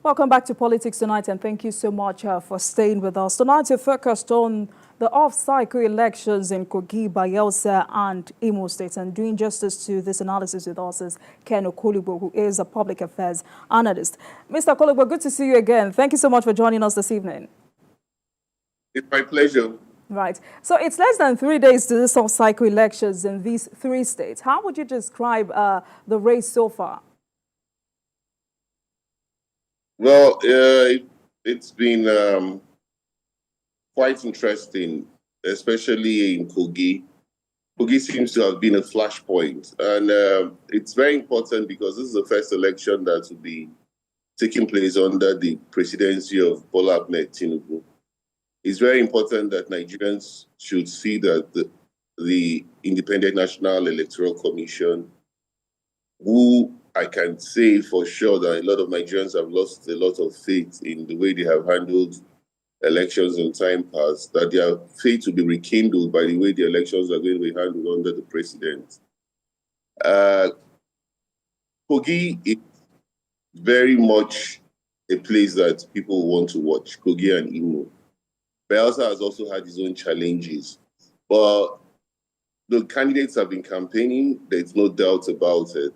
Welcome back to Politics Tonight, and thank you so much for staying with us. Tonight, we're focused on the off-cycle elections in Kogi, Bayelsa, and Imo States. And doing justice to this analysis with us is Ken Okolugbo, who is a public affairs analyst. Mr. Okolugbo, good to see you again. Thank you so much for joining us this evening. It's my pleasure. Right. So it's less than 3 days to the off-cycle elections in these 3 states. How would you describe the race so far? Well, it's been quite interesting, especially in Kogi. Kogi seems to have been a flashpoint, and it's very important because this is the first election that will be taking place under the presidency of Bola Ahmed Tinubu. It's very important that Nigerians should see that the Independent National Electoral Commission, who I can say for sure that a lot of Nigerians have lost a lot of faith in the way they have handled elections in time past, that their faith will be rekindled by the way the elections are going to be handled under the president. Kogi is very much a place that people want to watch, Kogi and Imo. Bayelsa has also had its own challenges, but the candidates have been campaigning, there's no doubt about it.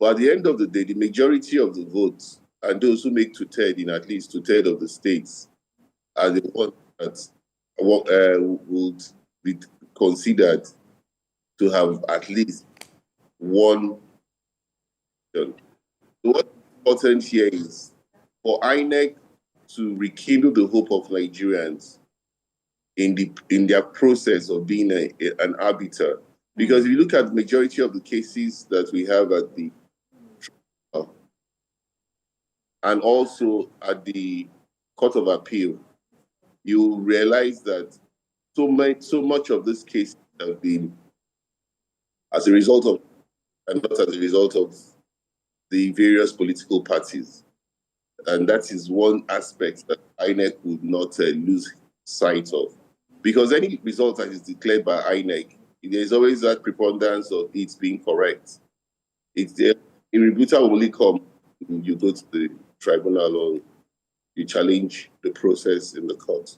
But at the end of the day, the majority of the votes, and those who make two-thirds in at least two-thirds of the states, are the ones that would be considered to have at least one. So what's important here is for INEC to rekindle the hope of Nigerians in their process of being an arbiter. Because if you look at the majority of the cases that we have at the and also at the Court of Appeal, you realize that so much of this case have been as a result of, and not as a result of, the various political parties. And that is one aspect that INEC would not lose sight of. Because any result that is declared by INEC, there's always that preponderance of it being correct. It's there. A rebuttal will only come when you go to the tribunal or you challenge the process in the court.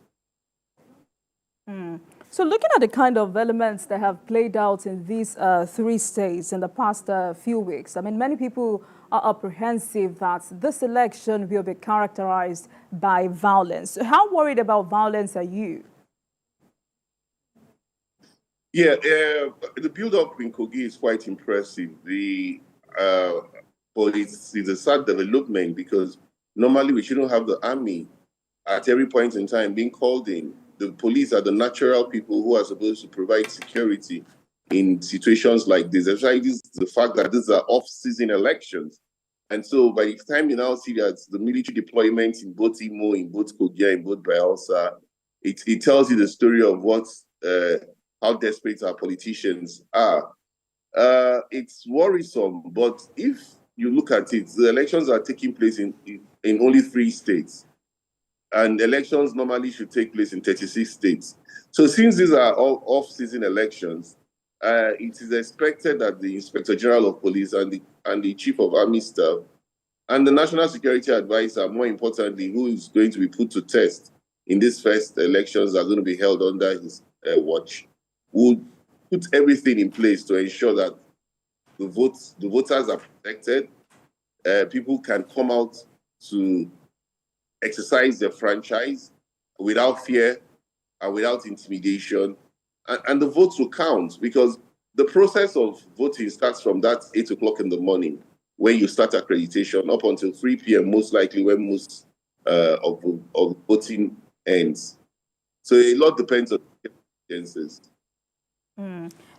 So looking at the kind of elements that have played out in these 3 states in the past few weeks, I mean, many people are apprehensive that this election will be characterized by violence. How worried about violence are you? Yeah, the build-up in Kogi is quite impressive. But it's a sad development because normally we shouldn't have the army at every point in time being called in. The police are the natural people who are supposed to provide security in situations like this. Especially the fact that these are off-season elections. And so by the time you now see that the military deployment in both Imo, in both Kogi, in both Bayelsa, it tells you the story of how desperate our politicians are. It's worrisome, but if you look at it, the elections are taking place in only 3 states. And elections normally should take place in 36 states. So since these are all off-season elections, it is expected that the Inspector General of Police and the Chief of Army Staff and the National Security Advisor, more importantly, who is going to be put to test in these first elections that are going to be held under his watch, would put everything in place to ensure that the voters are protected. People can come out to exercise their franchise without fear and without intimidation. And the votes will count because the process of voting starts from that 8 o'clock in the morning when you start accreditation up until 3 p.m. most likely when most of voting ends. So a lot depends on the circumstances.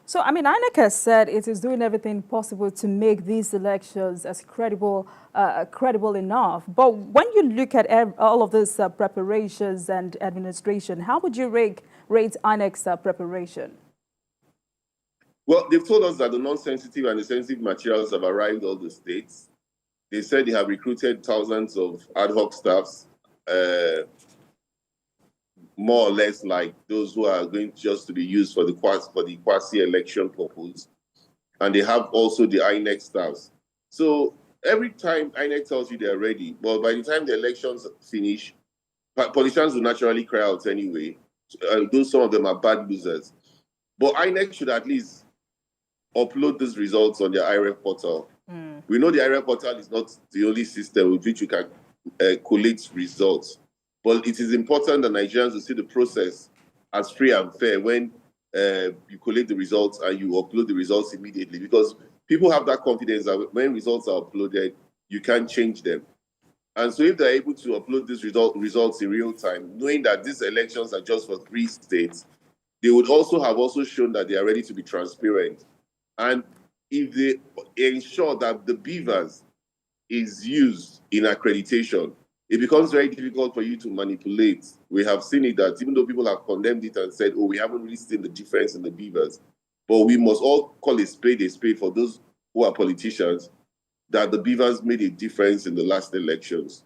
So, I mean, INEC has said it is doing everything possible to make these elections as credible enough. But when you look at all of these preparations and administration, how would you rate INEC's preparation? Well, they've told us that the non-sensitive and the sensitive materials have arrived all the states. They said they have recruited thousands of ad hoc staffs, more or less like those who are going just to be used for the quasi-election purpose. And they have also the INEC staffs. So every time INEC tells you they're ready, but by the time the elections finish, politicians will naturally cry out anyway. Though some of them are bad losers. But INEC should at least upload these results on their IREF portal. We know the IREF portal is not the only system with which you can collate results. But it is important that Nigerians will see the process as free and fair when you collect the results and you upload the results immediately, because people have that confidence that when results are uploaded, you can't change them. And so if they're able to upload these results in real time, knowing that these elections are just for 3 states, they would also have shown that they are ready to be transparent. And if they ensure that the beavers is used in accreditation, it becomes very difficult for you to manipulate. We have seen it that even though people have condemned it and said, oh, we haven't really seen the difference in the beavers, but we must all call a spade for those who are politicians, that the beavers made a difference in the last elections.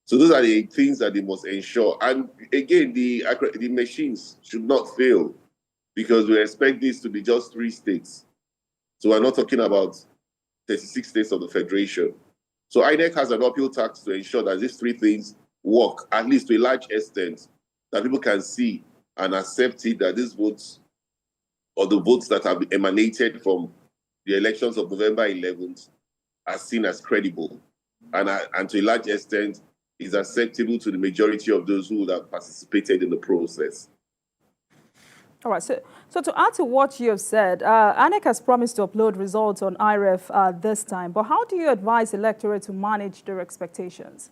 So those are the things that they must ensure. And again, the machines should not fail, because we expect this to be just 3 states. So we're not talking about 36 states of the Federation. So INEC has an uphill task to ensure that these 3 things work, at least to a large extent, that people can see and accept it, that these votes, or the votes that have emanated from the elections of November 11th, are seen as credible, and to a large extent is acceptable to the majority of those who would have participated in the process. All right, so to add to what you have said, INEC has promised to upload results on IREF this time, but how do you advise electorate to manage their expectations?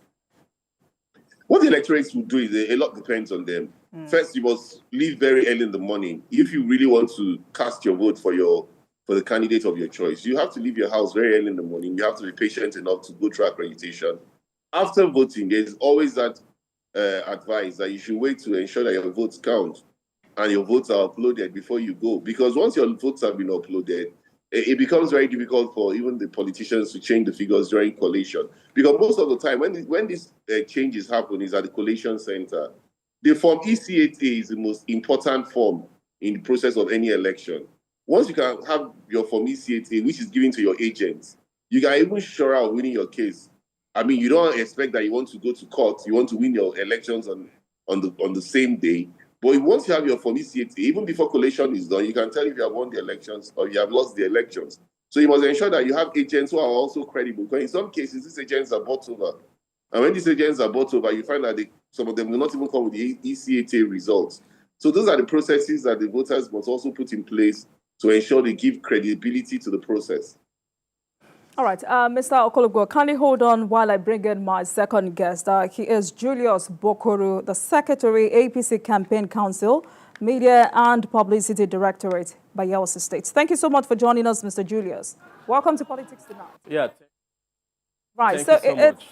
What the electorates will do is a lot depends on them. First, you must leave very early in the morning. If you really want to cast your vote for the candidate of your choice, you have to leave your house very early in the morning. You have to be patient enough to go through accreditation. After voting, there's always that advice that you should wait to ensure that your votes count and your votes are uploaded before you go. Because once your votes have been uploaded, it becomes very difficult for even the politicians to change the figures during collation. Because most of the time, when these changes happen is at the collation center. The form EC8A is the most important form in the process of any election. Once you can have your form EC8A, which is given to your agents, you can even sure out winning your case. I mean, you don't expect that you want to go to court, you want to win your elections on the same day. But once you have your form EC8A, even before collation is done, you can tell if you have won the elections or you have lost the elections. So you must ensure that you have agents who are also credible. Because in some cases, these agents are bought over. And when these agents are bought over, you find that some of them will not even come with the EC8A results. So those are the processes that the voters must also put in place to ensure they give credibility to the process. All right, Mr. Okolugbo, kindly hold on while I bring in my second guest. He is Julius Bokoru, the Secretary, APC Campaign Council, Media and Publicity Directorate, Bayelsa State. Thank you so much for joining us, Mr. Julius. Welcome to Politics Tonight. Yeah. Right, so it's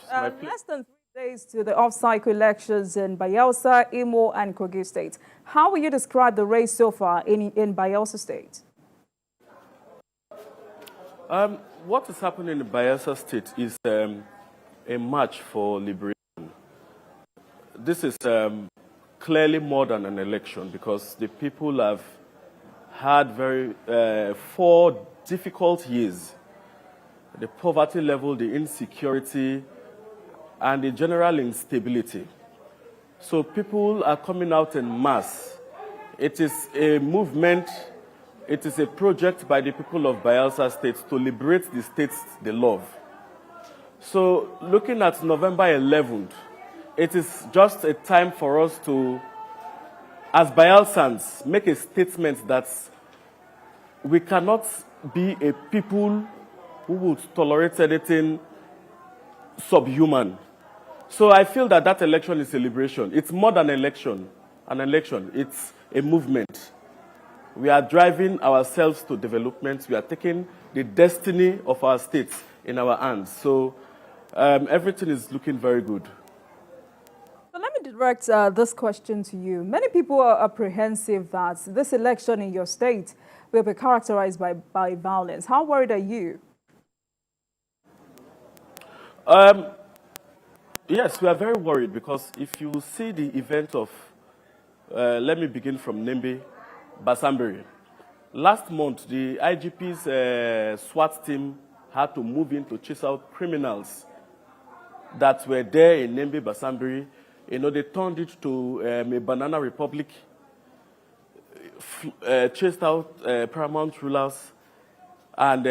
less than 3 days to the off-cycle elections in Bayelsa, Imo, and Kogi State. How will you describe the race so far in Bayelsa State? What is happening in Bayelsa State is a march for liberation. This is clearly more than an election, because the people have had 4 difficult years. The poverty level, the insecurity, and the general instability. So people are coming out en masse. It is a movement. It is a project by the people of Bayelsa State to liberate the states they love. So looking at November 11th, it is just a time for us to, as Bayelsans, make a statement that we cannot be a people who would tolerate anything subhuman. So I feel that that election is a liberation. It's more than an election. It's a movement. We are driving ourselves to development. We are taking the destiny of our states in our hands. So everything is looking very good. So let me direct this question to you. Many people are apprehensive that this election in your state will be characterized by violence. How worried are you? Yes, we are very worried, because if you see the event of, let me begin from Nembe, Basambari. Last month, the IGP's SWAT team had to move in to chase out criminals that were there in Nembe Basambiri. They turned it to a banana republic, chased out paramount rulers, and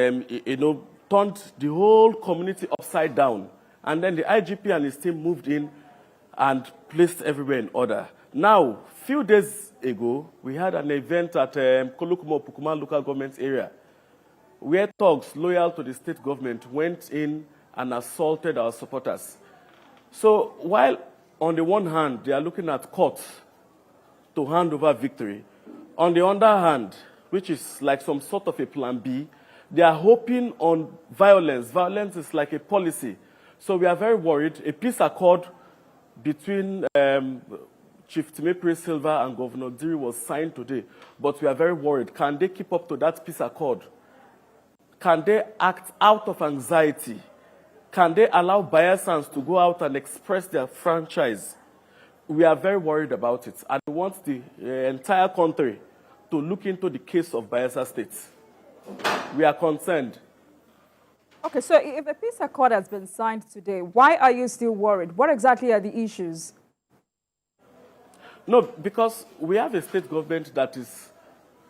turned the whole community upside down. And then the IGP and his team moved in and placed everywhere in order. Now, a few days ago, we had an event at Okolugbo Pukuma local government area where thugs loyal to the state government went in and assaulted our supporters. So while on the one hand, they are looking at courts to hand over victory, on the other hand, which is like some sort of a plan B, they are hoping on violence. Violence is like a policy. So we are very worried. A peace accord between Chief Timothy Silva and Governor Diri was signed today, but we are very worried. Can they keep up to that peace accord? Can they act out of anxiety? Can they allow Bayelsans to go out and express their franchise? We are very worried about it, and we want the entire country to look into the case of Bayelsa State. We are concerned. Okay, so if a peace accord has been signed today, why are you still worried? What exactly are the issues? No, because we have a state government that is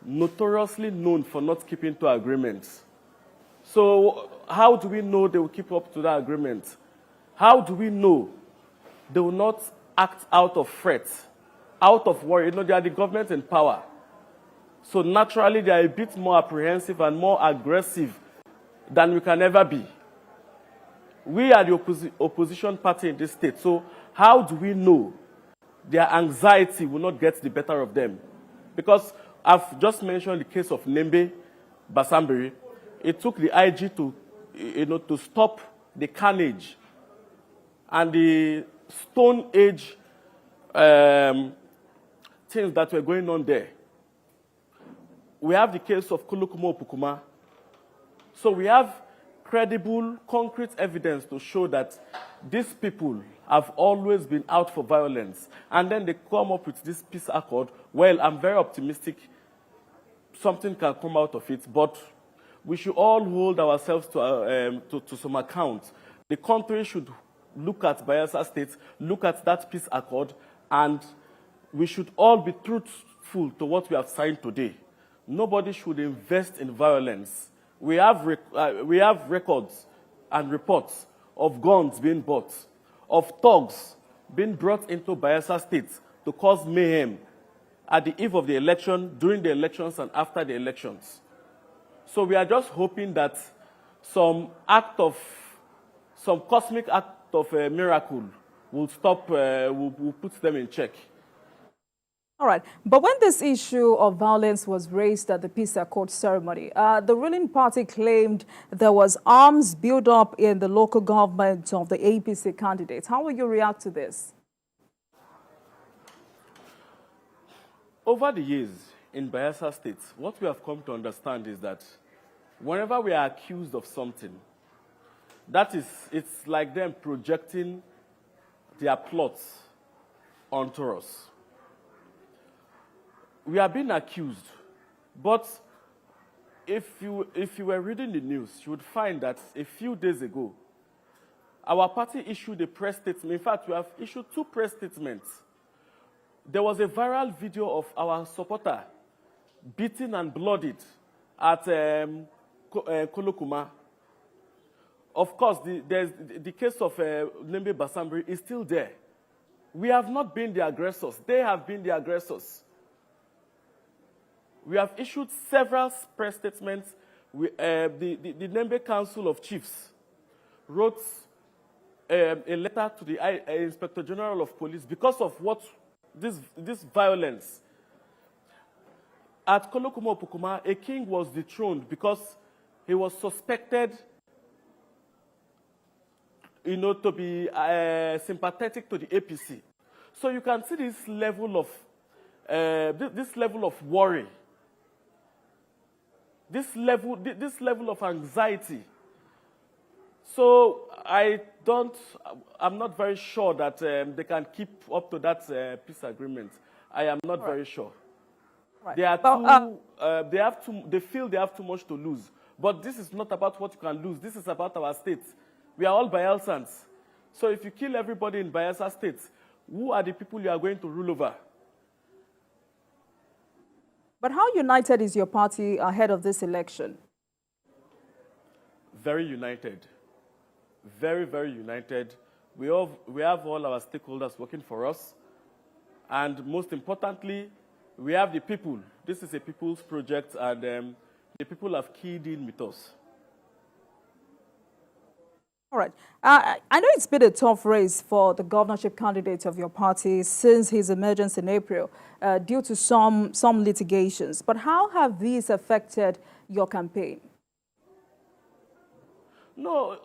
notoriously known for not keeping to agreements. So how do we know they will keep up to that agreement? How do we know they will not act out of threat, out of worry? They are the government in power. So naturally, they are a bit more apprehensive and more aggressive than we can ever be. We are the opposition party in this state. So how do we know their anxiety will not get the better of them? Because I've just mentioned the case of Nembe Basambiri. It took the IG to stop the carnage and the Stone Age things that were going on there. We have the case of Okolugbo Pukuma. So we have credible, concrete evidence to show that these people have always been out for violence. And then they come up with this peace accord. Well, I'm very optimistic something can come out of it, but we should all hold ourselves to some account. The country should look at Bayelsa State, look at that peace accord, and we should all be truthful to what we have signed today. Nobody should invest in violence. We have records and reports of guns being bought, of thugs being brought into Bayelsa State to cause mayhem at the eve of the election, during the elections, and after the elections. So we are just hoping that some cosmic act of a miracle will stop, will put them in check. All right. But when this issue of violence was raised at the peace accord ceremony, the ruling party claimed there was arms build-up in the local government of the APC candidates. How will you react to this? Over the years in Bayelsa State, what we have come to understand is that whenever we are accused of something, it's like them projecting their plots onto us. We are being accused, but if you were reading the news, you would find that a few days ago, our party issued a press statement. In fact, we have issued 2 press statements. There was a viral video of our supporter beaten and bloodied at Kolokuma. Of course, the case of Nembe Basambiri is still there. We have not been the aggressors. They have been the aggressors. We have issued several press statements. The Nembe Council of Chiefs wrote a letter to the Inspector General of Police because of what this violence. At Okolugbo Pukuma, a king was dethroned because he was suspected, to be sympathetic to the APC. So you can see this level of worry, this level of anxiety. So I'm not very sure that they can keep up to that peace agreement. I am not very sure. Right. They feel they have too much to lose. But this is not about what you can lose. This is about our state. We are all Bayelsans. So if you kill everybody in Bayelsa State, who are the people you are going to rule over? But how united is your party ahead of this election? Very united. Very, very united. We have all our stakeholders working for us. And most importantly, we have the people. This is a people's project, and the people have keyed in with us. All right. I know it's been a tough race for the governorship candidate of your party since his emergence in April due to some litigations. But how have these affected your campaign? No,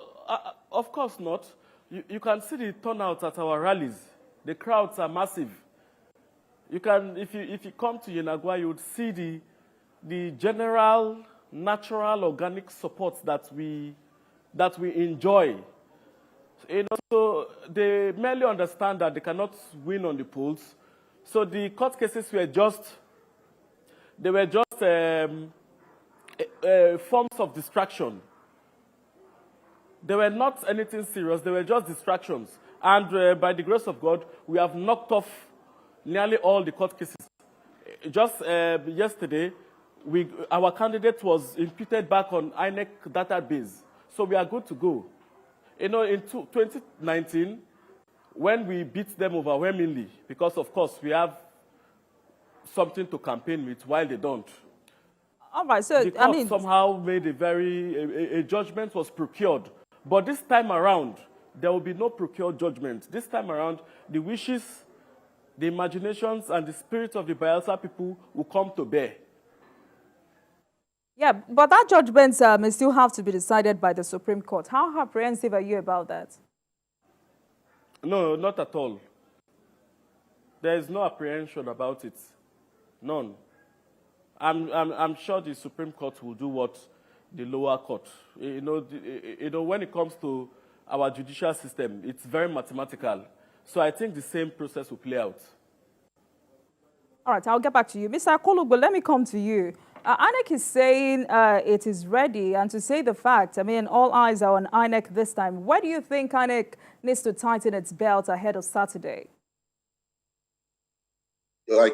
of course not. You can see the turnout at our rallies. The crowds are massive. You can, if you come to Yenagua, you would see the general, natural, organic support that we enjoy. So they merely understand that they cannot win on the polls. So the court cases were just forms of distraction. They were not anything serious. They were just distractions. And by the grace of God, we have knocked off nearly all the court cases. Just yesterday, our candidate was imputed back on INEC database. So we are good to go. In 2019, when we beat them overwhelmingly, because of course we have something to campaign with while they don't. All right, so the court somehow made a judgment was procured. But this time around, there will be no procured judgment. This time around, the wishes, the imaginations, and the spirit of the Bayelsa people will come to bear. Yeah, but that judgment may still have to be decided by the Supreme Court. How apprehensive are you about that? No, not at all. There is no apprehension about it. None. I'm sure the Supreme Court will do what the lower court. When it comes to our judicial system, it's very mathematical. So I think the same process will play out. All right, I'll get back to you. Mr. Okolugbo, let me come to you. INEC is saying it is ready, and to say the fact, I mean, all eyes are on INEC this time. Where do you think INEC needs to tighten its belt ahead of Saturday? I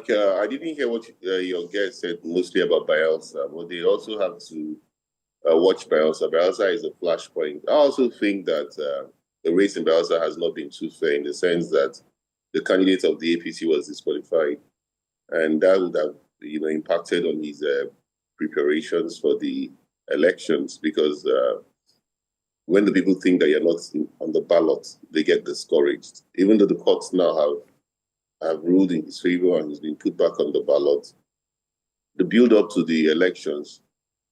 didn't hear what your guest said mostly about Bayelsa, but they also have to watch Bayelsa. Bayelsa is a flashpoint. I also think that the race in Bayelsa has not been too fair in the sense that the candidate of the APC was disqualified, and that would have impacted on his preparations for the elections, because when the people think that you're not on the ballot, they get discouraged. Even though the courts now have ruled in his favor and he's been put back on the ballot, the build-up to the elections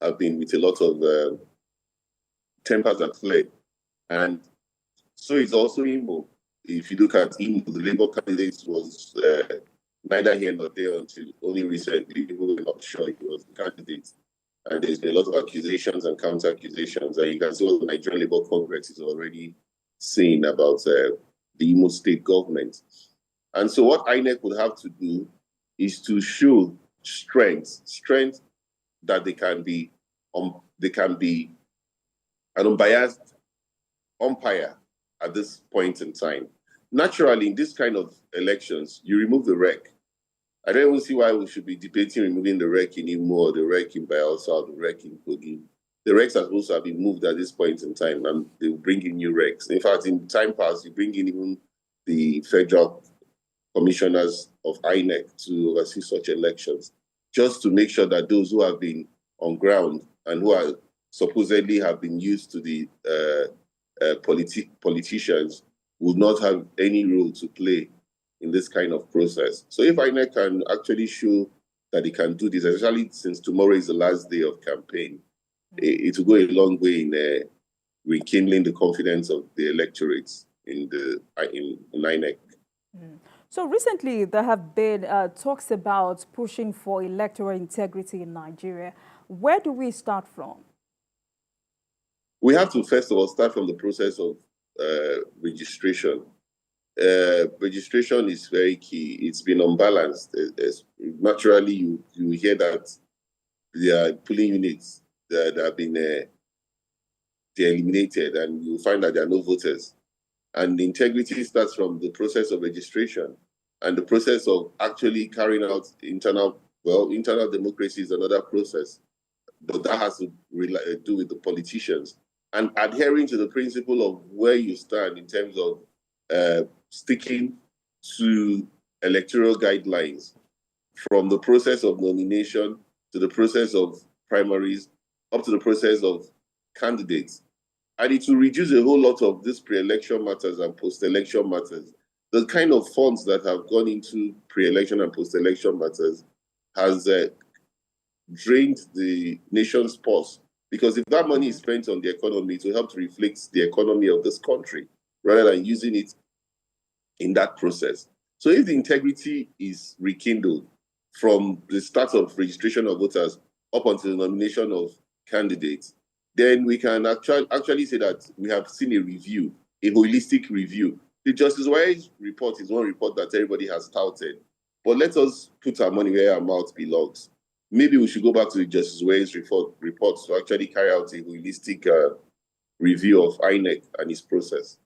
have been with a lot of tempers at play. And so it's also Imo. If you look at Imo, the Labour candidate was neither here nor there until only recently. People were not sure he was the candidate. And there's been a lot of accusations and counter-accusations. And you can see what the Nigerian Labour Congress is already saying about the Imo state government. And so what INEC would have to do is to show strength that they can be an unbiased umpire at this point in time. Naturally, in this kind of elections, you remove the rec. I don't even see why we should be debating removing the rec in Imo or the rec in Bayelsa or the rec in Kogi. The recs are supposed to have been moved at this point in time, and they will bring in new recs. In fact, in time past, you bring in even the federal commissioners of INEC to oversee such elections, just to make sure that those who have been on ground and who are supposedly have been used to the politicians would not have any role to play in this kind of process. So if INEC can actually show that it can do this, especially since tomorrow is the last day of campaign, it will go a long way in rekindling the confidence of the electorates in INEC. So recently there have been talks about pushing for electoral integrity in Nigeria. Where do we start from? We have to first of all start from the process of registration. Registration is very key. It's been unbalanced. Naturally, you hear that there are polling units that have been they're eliminated, and you'll find that there are no voters. And the integrity starts from the process of registration and the process of actually carrying out internal democracy is another process, but that has to do with the politicians and adhering to the principle of where you stand in terms of sticking to electoral guidelines, from the process of nomination to the process of primaries up to the process of candidates. And it will reduce a whole lot of these pre-election matters and post-election matters. The kind of funds that have gone into pre-election and post-election matters has drained the nation's purse. Because if that money is spent on the economy, it will help to reflect the economy of this country rather than using it in that process. So if the integrity is rekindled from the start of registration of voters up until the nomination of candidates, then we can actually say that we have seen a review, a holistic review. The Justice Wise report is one report that everybody has touted, but let us put our money where our mouth belongs. Maybe we should go back to the Justice Wise report to actually carry out a holistic review of INEC and its process.